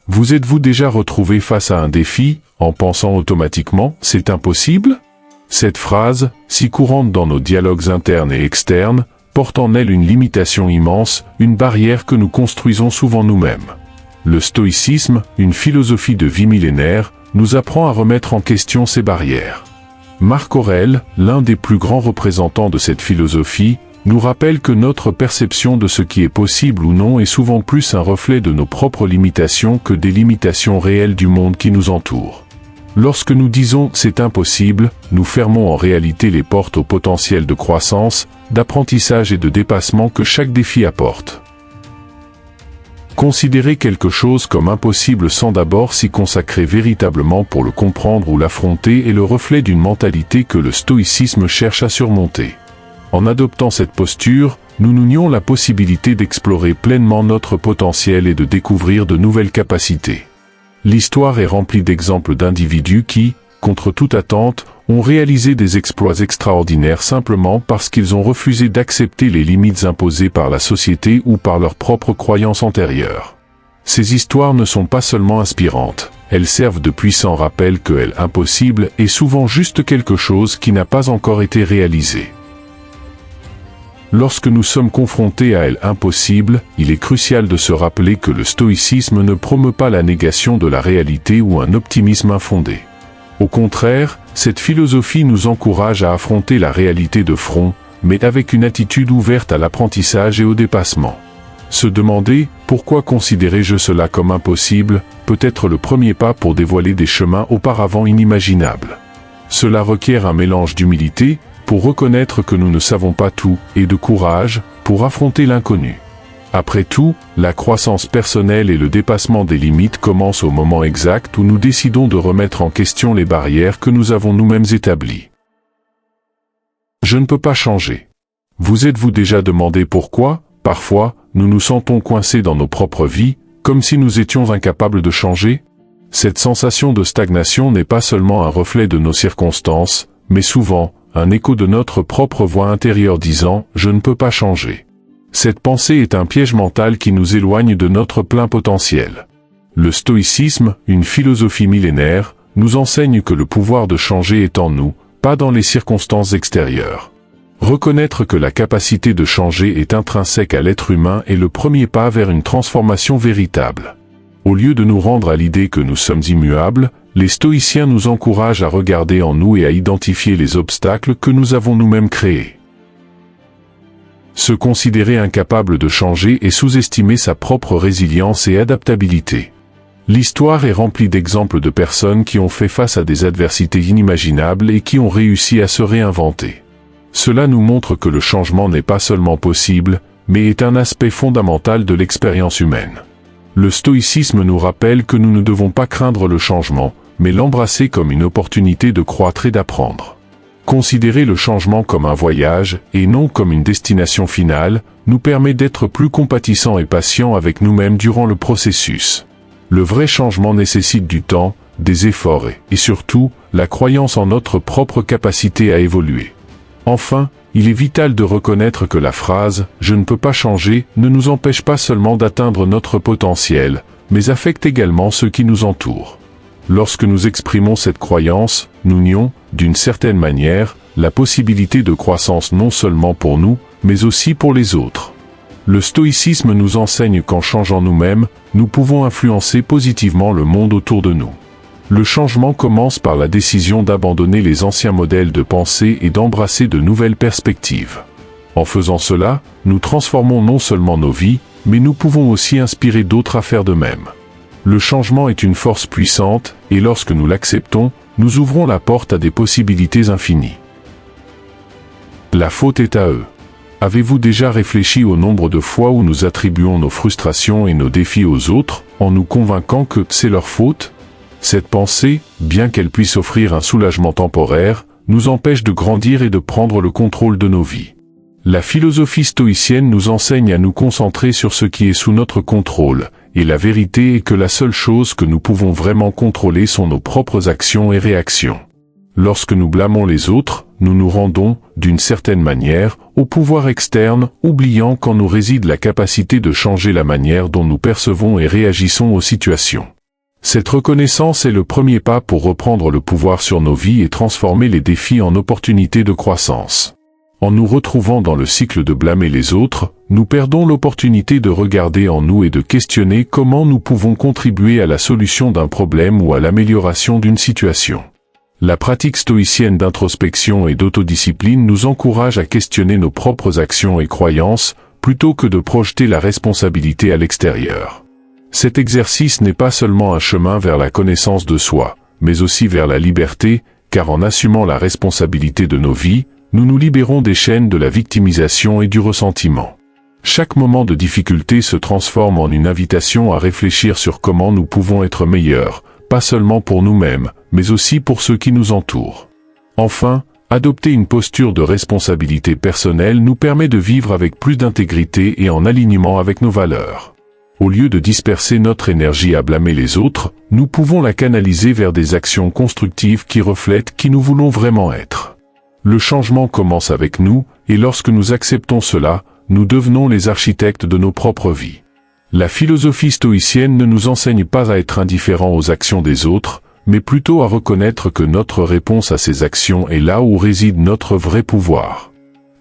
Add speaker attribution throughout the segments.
Speaker 1: Vous êtes-vous déjà retrouvé face à un défi, en pensant automatiquement « c'est impossible » ? Cette phrase, si courante dans nos dialogues internes et externes, porte en elle une limitation immense, une barrière que nous construisons souvent nous-mêmes. Le stoïcisme, une philosophie de vie millénaire, nous apprend à remettre en question ces barrières. Marc Aurèle, l'un des plus grands représentants de cette philosophie, nous rappelle que notre perception de ce qui est possible ou non est souvent plus un reflet de nos propres limitations que des limitations réelles du monde qui nous entoure. Lorsque nous disons « c'est impossible », nous fermons en réalité les portes au potentiel de croissance, d'apprentissage et de dépassement que chaque défi apporte. Considérer quelque chose comme impossible sans d'abord s'y consacrer véritablement pour le comprendre ou l'affronter est le reflet d'une mentalité que le stoïcisme cherche à surmonter. En adoptant cette posture, nous nous nions la possibilité d'explorer pleinement notre potentiel et de découvrir de nouvelles capacités. L'histoire est remplie d'exemples d'individus qui, contre toute attente, ont réalisé des exploits extraordinaires simplement parce qu'ils ont refusé d'accepter les limites imposées par la société ou par leurs propres croyances antérieures. Ces histoires ne sont pas seulement inspirantes, elles servent de puissants rappels que l'impossible est souvent juste quelque chose qui n'a pas encore été réalisé. Lorsque nous sommes confrontés à l'impossible, il est crucial de se rappeler que le stoïcisme ne promeut pas la négation de la réalité ou un optimisme infondé. Au contraire, cette philosophie nous encourage à affronter la réalité de front, mais avec une attitude ouverte à l'apprentissage et au dépassement. Se demander « pourquoi considérais-je cela comme impossible » peut être le premier pas pour dévoiler des chemins auparavant inimaginables. Cela requiert un mélange d'humilité, pour reconnaître que nous ne savons pas tout, et de courage, pour affronter l'inconnu. Après tout, la croissance personnelle et le dépassement des limites commencent au moment exact où nous décidons de remettre en question les barrières que nous avons nous-mêmes établies. Je ne peux pas changer. Vous êtes-vous déjà demandé pourquoi, parfois, nous nous sentons coincés dans nos propres vies, comme si nous étions incapables de changer ? Cette sensation de stagnation n'est pas seulement un reflet de nos circonstances, mais souvent, un écho de notre propre voix intérieure disant « je ne peux pas changer ». Cette pensée est un piège mental qui nous éloigne de notre plein potentiel. Le stoïcisme, une philosophie millénaire, nous enseigne que le pouvoir de changer est en nous, pas dans les circonstances extérieures. Reconnaître que la capacité de changer est intrinsèque à l'être humain est le premier pas vers une transformation véritable. Au lieu de nous rendre à l'idée que nous sommes immuables, les stoïciens nous encouragent à regarder en nous et à identifier les obstacles que nous avons nous-mêmes créés. Se considérer incapable de changer et sous-estimer sa propre résilience et adaptabilité. L'histoire est remplie d'exemples de personnes qui ont fait face à des adversités inimaginables et qui ont réussi à se réinventer. Cela nous montre que le changement n'est pas seulement possible, mais est un aspect fondamental de l'expérience humaine. Le stoïcisme nous rappelle que nous ne devons pas craindre le changement, mais l'embrasser comme une opportunité de croître et d'apprendre. Considérer le changement comme un voyage, et non comme une destination finale, nous permet d'être plus compatissants et patients avec nous-mêmes durant le processus. Le vrai changement nécessite du temps, des efforts et surtout, la croyance en notre propre capacité à évoluer. Enfin, il est vital de reconnaître que la phrase « je ne peux pas changer » ne nous empêche pas seulement d'atteindre notre potentiel, mais affecte également ceux qui nous entourent. Lorsque nous exprimons cette croyance, nous nions, d'une certaine manière, la possibilité de croissance non seulement pour nous, mais aussi pour les autres. Le stoïcisme nous enseigne qu'en changeant nous-mêmes, nous pouvons influencer positivement le monde autour de nous. Le changement commence par la décision d'abandonner les anciens modèles de pensée et d'embrasser de nouvelles perspectives. En faisant cela, nous transformons non seulement nos vies, mais nous pouvons aussi inspirer d'autres à faire de même. Le changement est une force puissante, et lorsque nous l'acceptons, nous ouvrons la porte à des possibilités infinies. La faute est à eux. Avez-vous déjà réfléchi au nombre de fois où nous attribuons nos frustrations et nos défis aux autres, en nous convainquant que c'est leur faute ? Cette pensée, bien qu'elle puisse offrir un soulagement temporaire, nous empêche de grandir et de prendre le contrôle de nos vies. La philosophie stoïcienne nous enseigne à nous concentrer sur ce qui est sous notre contrôle, et la vérité est que la seule chose que nous pouvons vraiment contrôler sont nos propres actions et réactions. Lorsque nous blâmons les autres, nous nous rendons, d'une certaine manière, au pouvoir externe, oubliant qu'en nous réside la capacité de changer la manière dont nous percevons et réagissons aux situations. Cette reconnaissance est le premier pas pour reprendre le pouvoir sur nos vies et transformer les défis en opportunités de croissance. En nous retrouvant dans le cycle de blâmer les autres, nous perdons l'opportunité de regarder en nous et de questionner comment nous pouvons contribuer à la solution d'un problème ou à l'amélioration d'une situation. La pratique stoïcienne d'introspection et d'autodiscipline nous encourage à questionner nos propres actions et croyances, plutôt que de projeter la responsabilité à l'extérieur. Cet exercice n'est pas seulement un chemin vers la connaissance de soi, mais aussi vers la liberté, car en assumant la responsabilité de nos vies, nous nous libérons des chaînes de la victimisation et du ressentiment. Chaque moment de difficulté se transforme en une invitation à réfléchir sur comment nous pouvons être meilleurs, pas seulement pour nous-mêmes, mais aussi pour ceux qui nous entourent. Enfin, adopter une posture de responsabilité personnelle nous permet de vivre avec plus d'intégrité et en alignement avec nos valeurs. Au lieu de disperser notre énergie à blâmer les autres, nous pouvons la canaliser vers des actions constructives qui reflètent qui nous voulons vraiment être. Le changement commence avec nous, et lorsque nous acceptons cela, nous devenons les architectes de nos propres vies. La philosophie stoïcienne ne nous enseigne pas à être indifférents aux actions des autres, mais plutôt à reconnaître que notre réponse à ces actions est là où réside notre vrai pouvoir.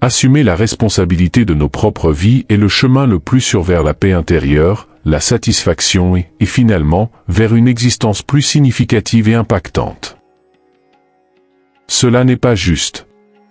Speaker 1: Assumer la responsabilité de nos propres vies est le chemin le plus sûr vers la paix intérieure, la satisfaction et finalement, vers une existence plus significative et impactante. Cela n'est pas juste.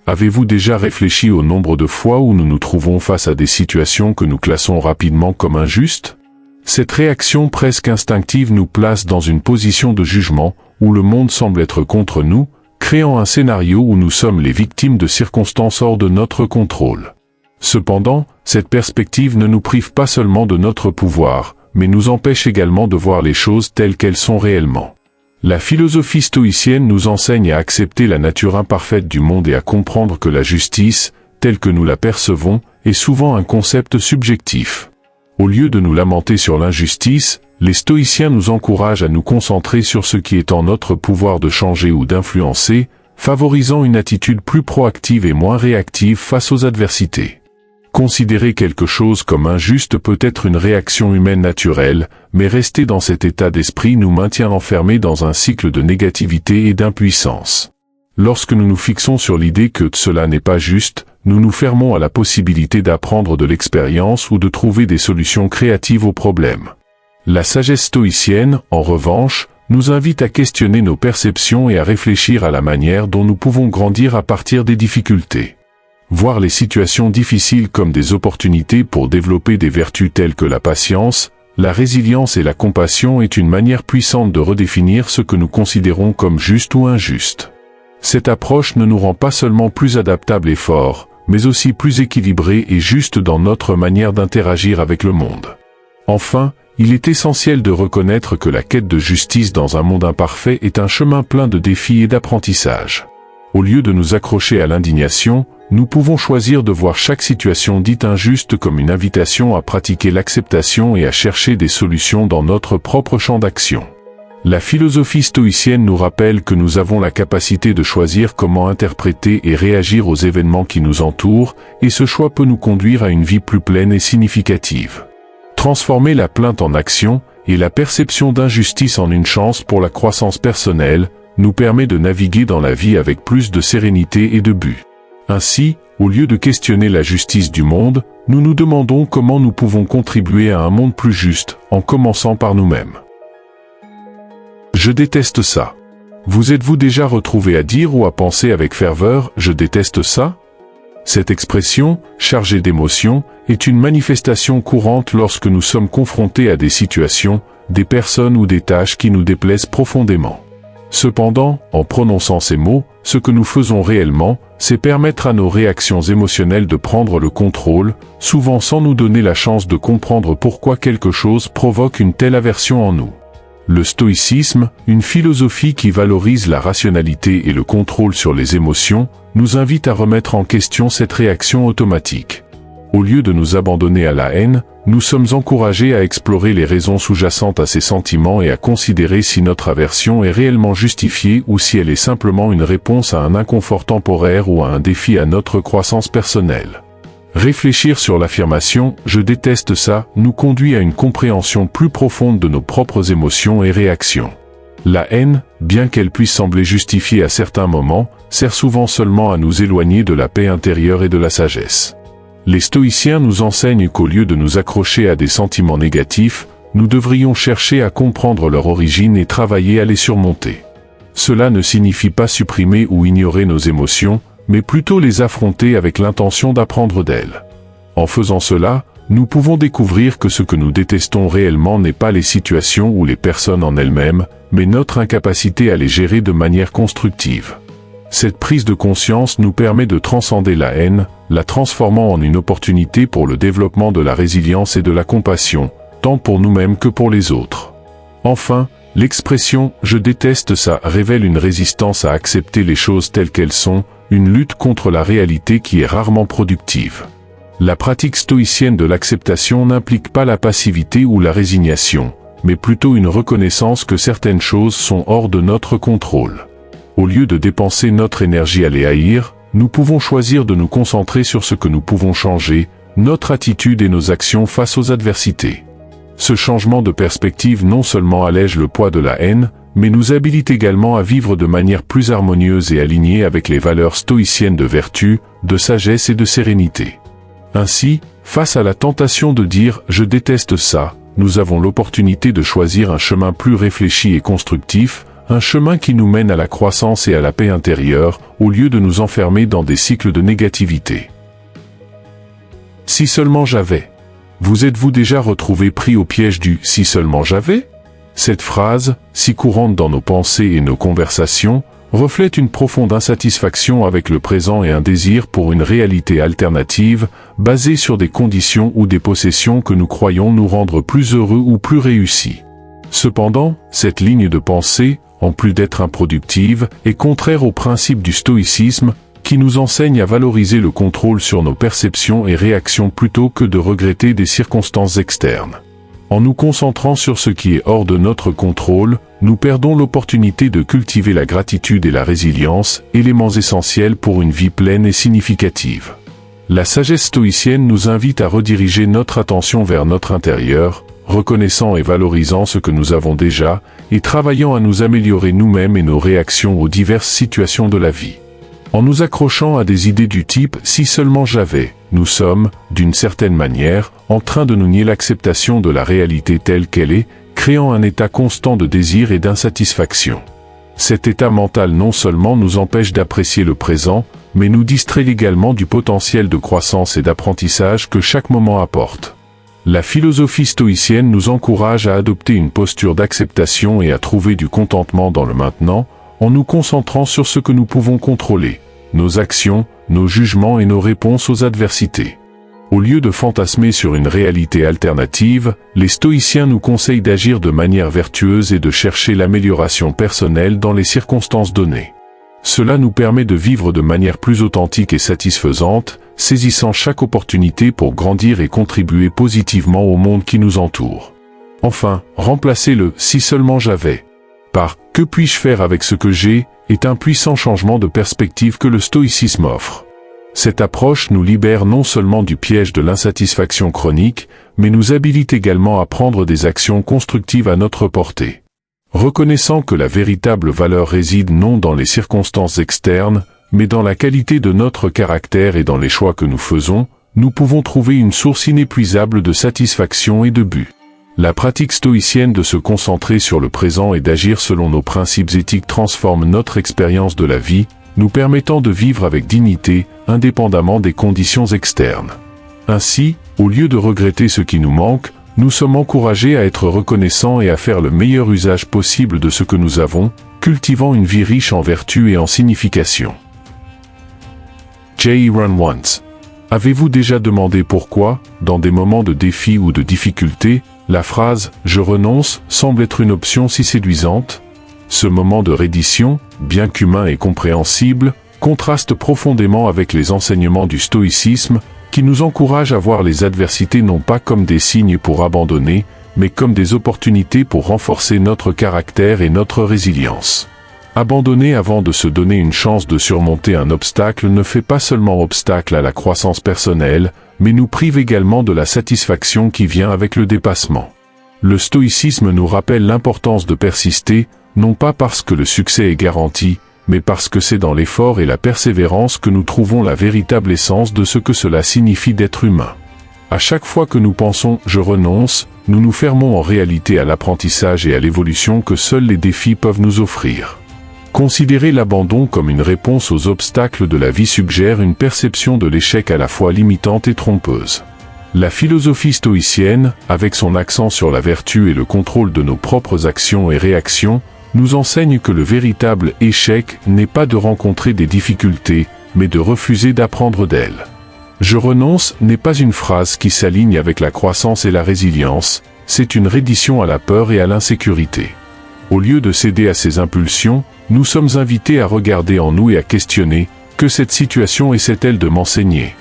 Speaker 1: Avez-vous déjà réfléchi au nombre de fois où nous nous trouvons face à des situations que nous classons rapidement comme injustes? Cette réaction presque instinctive nous place dans une position de jugement, où le monde semble être contre nous, créant un scénario où nous sommes les victimes de circonstances hors de notre contrôle. Cependant, cette perspective ne nous prive pas seulement de notre pouvoir, mais nous empêche également de voir les choses telles qu'elles sont réellement. La philosophie stoïcienne nous enseigne à accepter la nature imparfaite du monde et à comprendre que la justice, telle que nous la percevons, est souvent un concept subjectif. Au lieu de nous lamenter sur l'injustice, les stoïciens nous encouragent à nous concentrer sur ce qui est en notre pouvoir de changer ou d'influencer, favorisant une attitude plus proactive et moins réactive face aux adversités. Considérer quelque chose comme injuste peut être une réaction humaine naturelle, mais rester dans cet état d'esprit nous maintient enfermés dans un cycle de négativité et d'impuissance. Lorsque nous nous fixons sur l'idée que cela n'est pas juste, nous nous fermons à la possibilité d'apprendre de l'expérience ou de trouver des solutions créatives aux problèmes. La sagesse stoïcienne, en revanche, nous invite à questionner nos perceptions et à réfléchir à la manière dont nous pouvons grandir à partir des difficultés. Voir les situations difficiles comme des opportunités pour développer des vertus telles que la patience, la résilience et la compassion est une manière puissante de redéfinir ce que nous considérons comme juste ou injuste. Cette approche ne nous rend pas seulement plus adaptables et forts, mais aussi plus équilibrés et justes dans notre manière d'interagir avec le monde. Enfin, il est essentiel de reconnaître que la quête de justice dans un monde imparfait est un chemin plein de défis et d'apprentissage. Au lieu de nous accrocher à l'indignation, nous pouvons choisir de voir chaque situation dite injuste comme une invitation à pratiquer l'acceptation et à chercher des solutions dans notre propre champ d'action. La philosophie stoïcienne nous rappelle que nous avons la capacité de choisir comment interpréter et réagir aux événements qui nous entourent, et ce choix peut nous conduire à une vie plus pleine et significative. Transformer la plainte en action, et la perception d'injustice en une chance pour la croissance personnelle, nous permet de naviguer dans la vie avec plus de sérénité et de but. Ainsi, au lieu de questionner la justice du monde, nous nous demandons comment nous pouvons contribuer à un monde plus juste, en commençant par nous-mêmes. Je déteste ça. Vous êtes-vous déjà retrouvé à dire ou à penser avec ferveur « je déteste ça » ? Cette expression, chargée d'émotions, est une manifestation courante lorsque nous sommes confrontés à des situations, des personnes ou des tâches qui nous déplaisent profondément. Cependant, en prononçant ces mots, ce que nous faisons réellement, c'est permettre à nos réactions émotionnelles de prendre le contrôle, souvent sans nous donner la chance de comprendre pourquoi quelque chose provoque une telle aversion en nous. Le stoïcisme, une philosophie qui valorise la rationalité et le contrôle sur les émotions, nous invite à remettre en question cette réaction automatique. Au lieu de nous abandonner à la haine, nous sommes encouragés à explorer les raisons sous-jacentes à ces sentiments et à considérer si notre aversion est réellement justifiée ou si elle est simplement une réponse à un inconfort temporaire ou à un défi à notre croissance personnelle. Réfléchir sur l'affirmation « je déteste ça » nous conduit à une compréhension plus profonde de nos propres émotions et réactions. La haine, bien qu'elle puisse sembler justifiée à certains moments, sert souvent seulement à nous éloigner de la paix intérieure et de la sagesse. Les stoïciens nous enseignent qu'au lieu de nous accrocher à des sentiments négatifs, nous devrions chercher à comprendre leur origine et travailler à les surmonter. Cela ne signifie pas supprimer ou ignorer nos émotions, mais plutôt les affronter avec l'intention d'apprendre d'elles. En faisant cela, nous pouvons découvrir que ce que nous détestons réellement n'est pas les situations ou les personnes en elles-mêmes, mais notre incapacité à les gérer de manière constructive. Cette prise de conscience nous permet de transcender la haine, la transformant en une opportunité pour le développement de la résilience et de la compassion, tant pour nous-mêmes que pour les autres. Enfin, l'expression « je déteste ça » révèle une résistance à accepter les choses telles qu'elles sont, une lutte contre la réalité qui est rarement productive. La pratique stoïcienne de l'acceptation n'implique pas la passivité ou la résignation, mais plutôt une reconnaissance que certaines choses sont hors de notre contrôle. Au lieu de dépenser notre énergie à les haïr, nous pouvons choisir de nous concentrer sur ce que nous pouvons changer, notre attitude et nos actions face aux adversités. Ce changement de perspective non seulement allège le poids de la haine, mais nous habilite également à vivre de manière plus harmonieuse et alignée avec les valeurs stoïciennes de vertu, de sagesse et de sérénité. Ainsi, face à la tentation de dire « je déteste ça », nous avons l'opportunité de choisir un chemin plus réfléchi et constructif, un chemin qui nous mène à la croissance et à la paix intérieure, au lieu de nous enfermer dans des cycles de négativité. Si seulement j'avais. Vous êtes-vous déjà retrouvé pris au piège du « si seulement j'avais » ? Cette phrase, si courante dans nos pensées et nos conversations, reflète une profonde insatisfaction avec le présent et un désir pour une réalité alternative, basée sur des conditions ou des possessions que nous croyons nous rendre plus heureux ou plus réussis. Cependant, cette ligne de pensée, en plus d'être improductive, est contraire au principe du stoïcisme, qui nous enseigne à valoriser le contrôle sur nos perceptions et réactions plutôt que de regretter des circonstances externes. En nous concentrant sur ce qui est hors de notre contrôle, nous perdons l'opportunité de cultiver la gratitude et la résilience, éléments essentiels pour une vie pleine et significative. La sagesse stoïcienne nous invite à rediriger notre attention vers notre intérieur, reconnaissant et valorisant ce que nous avons déjà, et travaillant à nous améliorer nous-mêmes et nos réactions aux diverses situations de la vie. En nous accrochant à des idées du type « si seulement j'avais », nous sommes, d'une certaine manière, en train de nous nier l'acceptation de la réalité telle qu'elle est, créant un état constant de désir et d'insatisfaction. Cet état mental non seulement nous empêche d'apprécier le présent, mais nous distrait également du potentiel de croissance et d'apprentissage que chaque moment apporte. La philosophie stoïcienne nous encourage à adopter une posture d'acceptation et à trouver du contentement dans le maintenant, en nous concentrant sur ce que nous pouvons contrôler, nos actions, nos jugements et nos réponses aux adversités. Au lieu de fantasmer sur une réalité alternative, les stoïciens nous conseillent d'agir de manière vertueuse et de chercher l'amélioration personnelle dans les circonstances données. Cela nous permet de vivre de manière plus authentique et satisfaisante, saisissant chaque opportunité pour grandir et contribuer positivement au monde qui nous entoure. Enfin, remplacer le « si seulement j'avais » par « que puis-je faire avec ce que j'ai » est un puissant changement de perspective que le stoïcisme offre. Cette approche nous libère non seulement du piège de l'insatisfaction chronique, mais nous habilite également à prendre des actions constructives à notre portée. Reconnaissant que la véritable valeur réside non dans les circonstances externes, mais dans la qualité de notre caractère et dans les choix que nous faisons, nous pouvons trouver une source inépuisable de satisfaction et de but. La pratique stoïcienne de se concentrer sur le présent et d'agir selon nos principes éthiques transforme notre expérience de la vie, nous permettant de vivre avec dignité, indépendamment des conditions externes. Ainsi, au lieu de regretter ce qui nous manque, nous sommes encouragés à être reconnaissants et à faire le meilleur usage possible de ce que nous avons, cultivant une vie riche en vertu et en signification. J. Run Once. Avez-vous déjà demandé pourquoi, dans des moments de défi ou de difficulté, la phrase « je renonce » semble être une option si séduisante? Ce moment de reddition, bien qu'humain et compréhensible, contraste profondément avec les enseignements du stoïcisme, qui nous encouragent à voir les adversités non pas comme des signes pour abandonner, mais comme des opportunités pour renforcer notre caractère et notre résilience. Abandonner avant de se donner une chance de surmonter un obstacle ne fait pas seulement obstacle à la croissance personnelle, mais nous prive également de la satisfaction qui vient avec le dépassement. Le stoïcisme nous rappelle l'importance de persister, non pas parce que le succès est garanti, mais parce que c'est dans l'effort et la persévérance que nous trouvons la véritable essence de ce que cela signifie d'être humain. À chaque fois que nous pensons « je renonce », nous nous fermons en réalité à l'apprentissage et à l'évolution que seuls les défis peuvent nous offrir. Considérer l'abandon comme une réponse aux obstacles de la vie suggère une perception de l'échec à la fois limitante et trompeuse. La philosophie stoïcienne, avec son accent sur la vertu et le contrôle de nos propres actions et réactions, nous enseigne que le véritable échec n'est pas de rencontrer des difficultés, mais de refuser d'apprendre d'elles. Je renonce n'est pas une phrase qui s'aligne avec la croissance et la résilience, c'est une reddition à la peur et à l'insécurité. Au lieu de céder à ces impulsions, nous sommes invités à regarder en nous et à questionner « Que cette situation essaie-t-elle de m'enseigner ?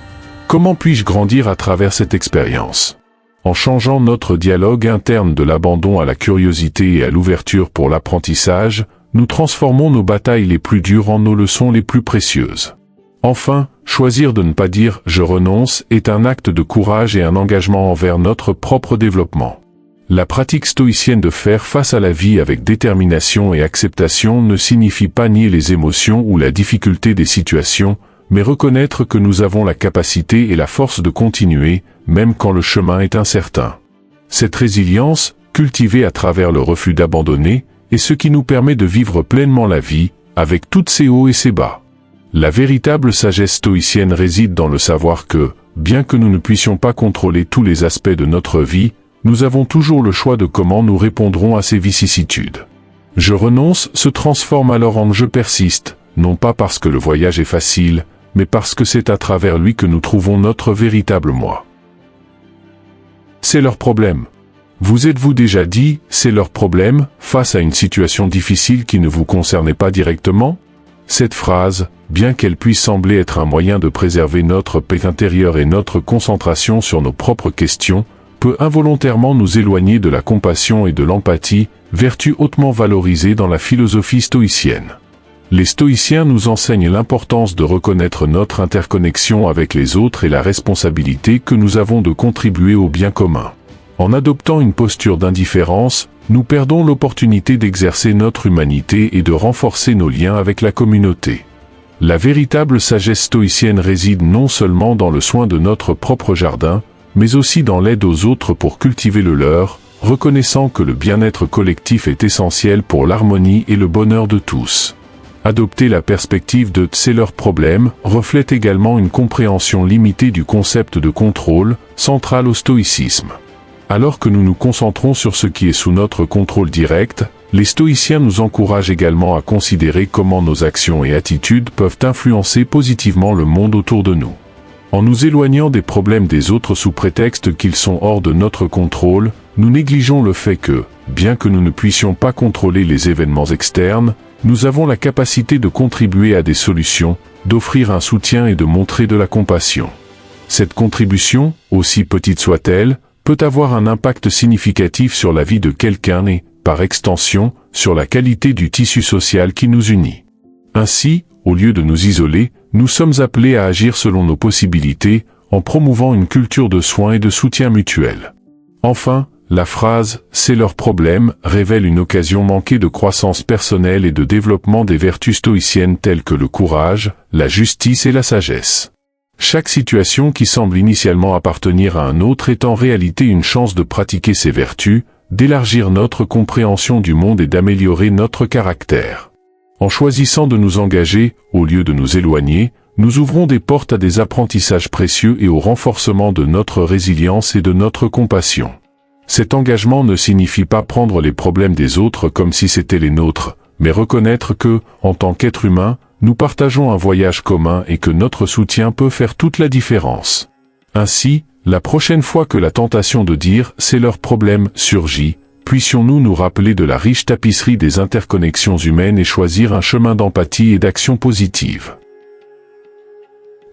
Speaker 1: Comment puis-je grandir à travers cette expérience ?» En changeant notre dialogue interne de l'abandon à la curiosité et à l'ouverture pour l'apprentissage, nous transformons nos batailles les plus dures en nos leçons les plus précieuses. Enfin, choisir de ne pas dire « je renonce » est un acte de courage et un engagement envers notre propre développement. La pratique stoïcienne de faire face à la vie avec détermination et acceptation ne signifie pas nier les émotions ou la difficulté des situations, mais reconnaître que nous avons la capacité et la force de continuer, même quand le chemin est incertain. Cette résilience, cultivée à travers le refus d'abandonner, est ce qui nous permet de vivre pleinement la vie, avec toutes ses hauts et ses bas. La véritable sagesse stoïcienne réside dans le savoir que, bien que nous ne puissions pas contrôler tous les aspects de notre vie, nous avons toujours le choix de comment nous répondrons à ces vicissitudes. Je renonce se transforme alors en je persiste, non pas parce que le voyage est facile, mais parce que c'est à travers lui que nous trouvons notre véritable moi. C'est leur problème. Vous êtes-vous déjà dit « c'est leur problème » face à une situation difficile qui ne vous concernait pas directement ? Cette phrase, bien qu'elle puisse sembler être un moyen de préserver notre paix intérieure et notre concentration sur nos propres questions, peut involontairement nous éloigner de la compassion et de l'empathie, vertus hautement valorisées dans la philosophie stoïcienne. Les stoïciens nous enseignent l'importance de reconnaître notre interconnexion avec les autres et la responsabilité que nous avons de contribuer au bien commun. En adoptant une posture d'indifférence, nous perdons l'opportunité d'exercer notre humanité et de renforcer nos liens avec la communauté. La véritable sagesse stoïcienne réside non seulement dans le soin de notre propre jardin, mais aussi dans l'aide aux autres pour cultiver le leur, reconnaissant que le bien-être collectif est essentiel pour l'harmonie et le bonheur de tous. Adopter la perspective de « c'est leur problème » reflète également une compréhension limitée du concept de contrôle, central au stoïcisme. Alors que nous nous concentrons sur ce qui est sous notre contrôle direct, les stoïciens nous encouragent également à considérer comment nos actions et attitudes peuvent influencer positivement le monde autour de nous. En nous éloignant des problèmes des autres sous prétexte qu'ils sont hors de notre contrôle, nous négligeons le fait que, bien que nous ne puissions pas contrôler les événements externes, nous avons la capacité de contribuer à des solutions, d'offrir un soutien et de montrer de la compassion. Cette contribution, aussi petite soit-elle, peut avoir un impact significatif sur la vie de quelqu'un et, par extension, sur la qualité du tissu social qui nous unit. Ainsi, au lieu de nous isoler, nous sommes appelés à agir selon nos possibilités, en promouvant une culture de soins et de soutien mutuel. Enfin, la phrase « c'est leur problème » révèle une occasion manquée de croissance personnelle et de développement des vertus stoïciennes telles que le courage, la justice et la sagesse. Chaque situation qui semble initialement appartenir à un autre est en réalité une chance de pratiquer ces vertus, d'élargir notre compréhension du monde et d'améliorer notre caractère. En choisissant de nous engager, au lieu de nous éloigner, nous ouvrons des portes à des apprentissages précieux et au renforcement de notre résilience et de notre compassion. Cet engagement ne signifie pas prendre les problèmes des autres comme si c'étaient les nôtres, mais reconnaître que, en tant qu'être humain, nous partageons un voyage commun et que notre soutien peut faire toute la différence. Ainsi, la prochaine fois que la tentation de dire « c'est leur problème » surgit, puissions-nous nous rappeler de la riche tapisserie des interconnexions humaines et choisir un chemin d'empathie et d'action positive.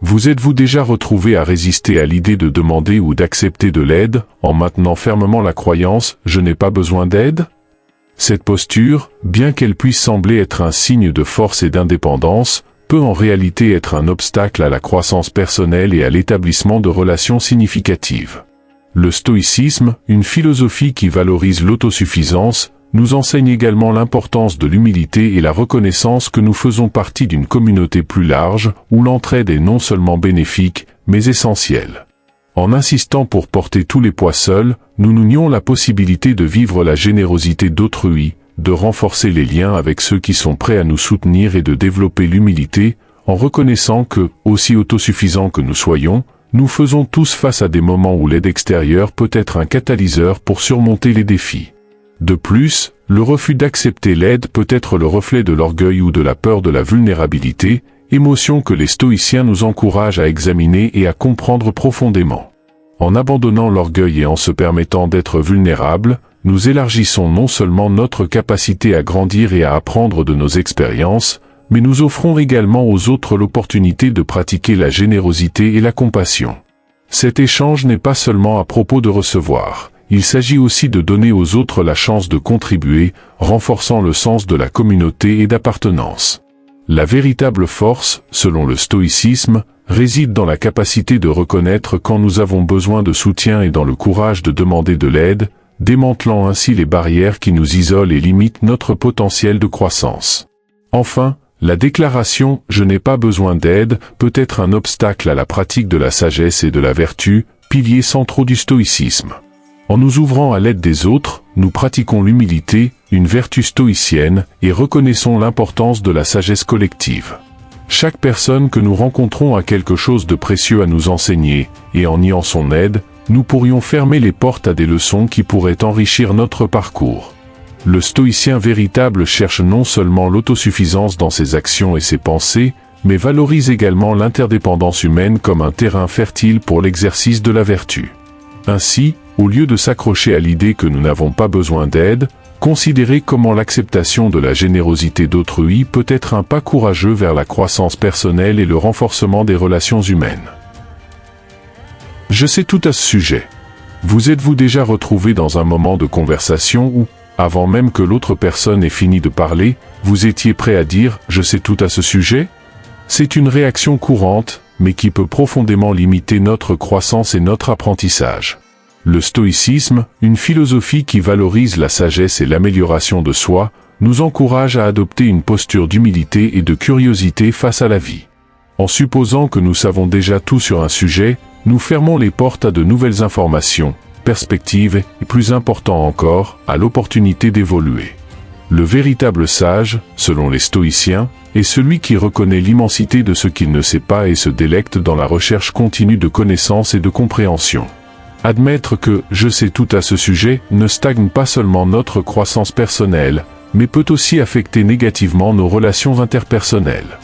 Speaker 1: Vous êtes-vous déjà retrouvé à résister à l'idée de demander ou d'accepter de l'aide, en maintenant fermement la croyance « je n'ai pas besoin d'aide » ? Cette posture, bien qu'elle puisse sembler être un signe de force et d'indépendance, peut en réalité être un obstacle à la croissance personnelle et à l'établissement de relations significatives. Le stoïcisme, une philosophie qui valorise l'autosuffisance, nous enseigne également l'importance de l'humilité et la reconnaissance que nous faisons partie d'une communauté plus large, où l'entraide est non seulement bénéfique, mais essentielle. En insistant pour porter tous les poids seuls, nous nous nions la possibilité de vivre la générosité d'autrui, de renforcer les liens avec ceux qui sont prêts à nous soutenir et de développer l'humilité, en reconnaissant que, aussi autosuffisants que nous soyons, nous faisons tous face à des moments où l'aide extérieure peut être un catalyseur pour surmonter les défis. De plus, le refus d'accepter l'aide peut être le reflet de l'orgueil ou de la peur de la vulnérabilité, émotion que les stoïciens nous encouragent à examiner et à comprendre profondément. En abandonnant l'orgueil et en se permettant d'être vulnérables, nous élargissons non seulement notre capacité à grandir et à apprendre de nos expériences, mais nous offrons également aux autres l'opportunité de pratiquer la générosité et la compassion. Cet échange n'est pas seulement à propos de recevoir, il s'agit aussi de donner aux autres la chance de contribuer, renforçant le sens de la communauté et d'appartenance. La véritable force, selon le stoïcisme, réside dans la capacité de reconnaître quand nous avons besoin de soutien et dans le courage de demander de l'aide, démantelant ainsi les barrières qui nous isolent et limitent notre potentiel de croissance. Enfin, la déclaration « je n'ai pas besoin d'aide » peut être un obstacle à la pratique de la sagesse et de la vertu, piliers centraux du stoïcisme. En nous ouvrant à l'aide des autres, nous pratiquons l'humilité, une vertu stoïcienne, et reconnaissons l'importance de la sagesse collective. Chaque personne que nous rencontrons a quelque chose de précieux à nous enseigner, et en niant son aide, nous pourrions fermer les portes à des leçons qui pourraient enrichir notre parcours. Le stoïcien véritable cherche non seulement l'autosuffisance dans ses actions et ses pensées, mais valorise également l'interdépendance humaine comme un terrain fertile pour l'exercice de la vertu. Ainsi, au lieu de s'accrocher à l'idée que nous n'avons pas besoin d'aide, considérez comment l'acceptation de la générosité d'autrui peut être un pas courageux vers la croissance personnelle et le renforcement des relations humaines. Je sais tout à ce sujet. Vous êtes-vous déjà retrouvé dans un moment de conversation où, avant même que l'autre personne ait fini de parler, vous étiez prêt à dire « je sais tout à ce sujet » ? C'est une réaction courante, mais qui peut profondément limiter notre croissance et notre apprentissage. Le stoïcisme, une philosophie qui valorise la sagesse et l'amélioration de soi, nous encourage à adopter une posture d'humilité et de curiosité face à la vie. En supposant que nous savons déjà tout sur un sujet, nous fermons les portes à de nouvelles informations, perspectives et, plus important encore, à l'opportunité d'évoluer. Le véritable sage, selon les stoïciens, est celui qui reconnaît l'immensité de ce qu'il ne sait pas et se délecte dans la recherche continue de connaissances et de compréhension. Admettre que « je sais tout à ce sujet » ne stagne pas seulement notre croissance personnelle, mais peut aussi affecter négativement nos relations interpersonnelles.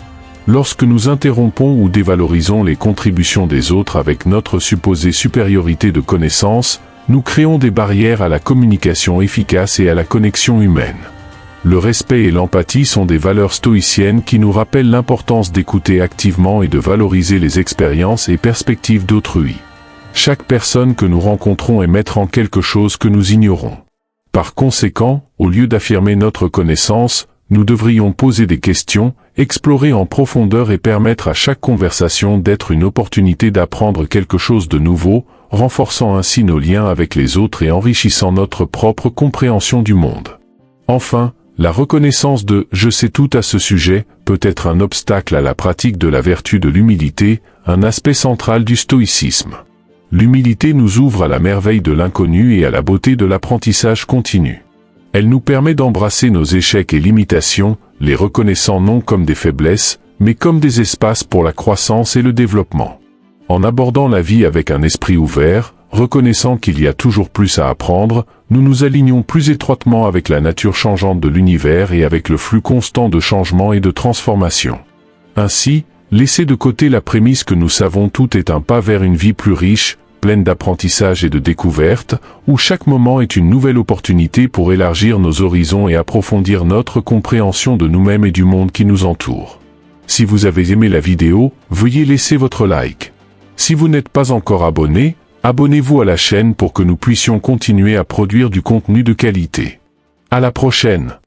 Speaker 1: Lorsque nous interrompons ou dévalorisons les contributions des autres avec notre supposée supériorité de connaissances, nous créons des barrières à la communication efficace et à la connexion humaine. Le respect et l'empathie sont des valeurs stoïciennes qui nous rappellent l'importance d'écouter activement et de valoriser les expériences et perspectives d'autrui. Chaque personne que nous rencontrons est maître en quelque chose que nous ignorons. Par conséquent, au lieu d'affirmer notre connaissance, nous devrions poser des questions, explorer en profondeur et permettre à chaque conversation d'être une opportunité d'apprendre quelque chose de nouveau, renforçant ainsi nos liens avec les autres et enrichissant notre propre compréhension du monde. Enfin, la reconnaissance de « je sais tout à ce sujet » peut être un obstacle à la pratique de la vertu de l'humilité, un aspect central du stoïcisme. L'humilité nous ouvre à la merveille de l'inconnu et à la beauté de l'apprentissage continu. Elle nous permet d'embrasser nos échecs et limitations, les reconnaissant non comme des faiblesses, mais comme des espaces pour la croissance et le développement. En abordant la vie avec un esprit ouvert, reconnaissant qu'il y a toujours plus à apprendre, nous nous alignons plus étroitement avec la nature changeante de l'univers et avec le flux constant de changement et de transformation. Ainsi, laisser de côté la prémisse que nous savons tout est un pas vers une vie plus riche, pleine d'apprentissage et de découvertes, où chaque moment est une nouvelle opportunité pour élargir nos horizons et approfondir notre compréhension de nous-mêmes et du monde qui nous entoure. Si vous avez aimé la vidéo, veuillez laisser votre like. Si vous n'êtes pas encore abonné, abonnez-vous à la chaîne pour que nous puissions continuer à produire du contenu de qualité. À la prochaine.